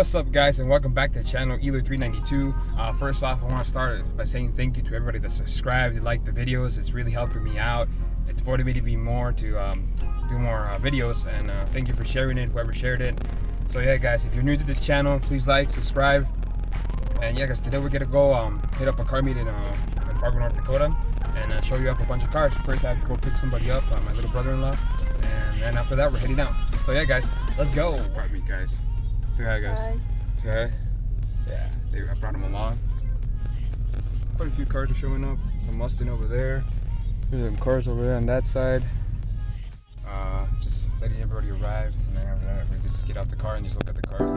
What's up, guys, and welcome back to the channel Ealer392. First off, I want to start by saying thank you to everybody that subscribed and liked the videos. It's really helping me out. It's motivated me more to do more videos, and thank you for sharing it, whoever shared it. So yeah, guys, if you're new to this channel, please like, subscribe. And yeah, guys, today we're gonna go hit up a car meet in Fargo, North Dakota, and show you up a bunch of cars. First, I have to go pick somebody up, my little brother-in-law, and then after that, we're heading out. So yeah, guys, let's go. Car meet, guys. Say hi, guys. Hi. Say hi. Yeah, I brought them along. Quite a few cars are showing up. Some Mustang over there. There's some cars over there on that side. Just letting everybody arrive, and then after that, we just get out the car and just look at the cars.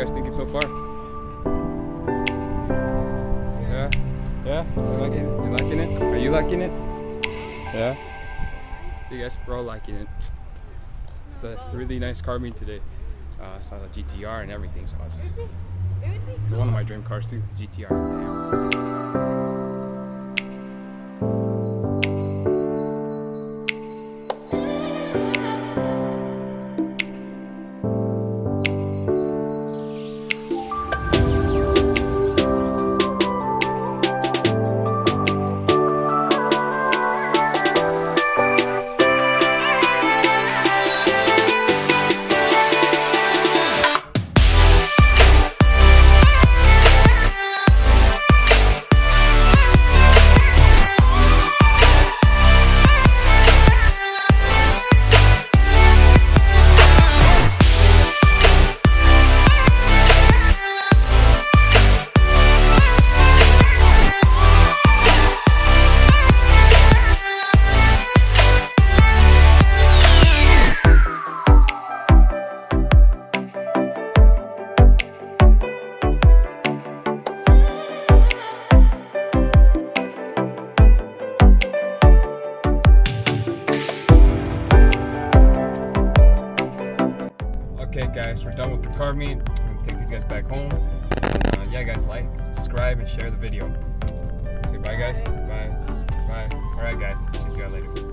Thinking so far? Yeah? You liking it? You liking it? Are you liking it? Yeah? So you guys, we're all liking it. It's a really nice car meet today. It's not a GTR and everything, so it's one of my dream cars too, GTR. Damn. Okay guys, we're done with the car meet. I'm gonna take these guys back home. And, yeah, guys, like, subscribe, and share the video. Say bye, guys. Bye. Bye. All right, guys. See you guys later.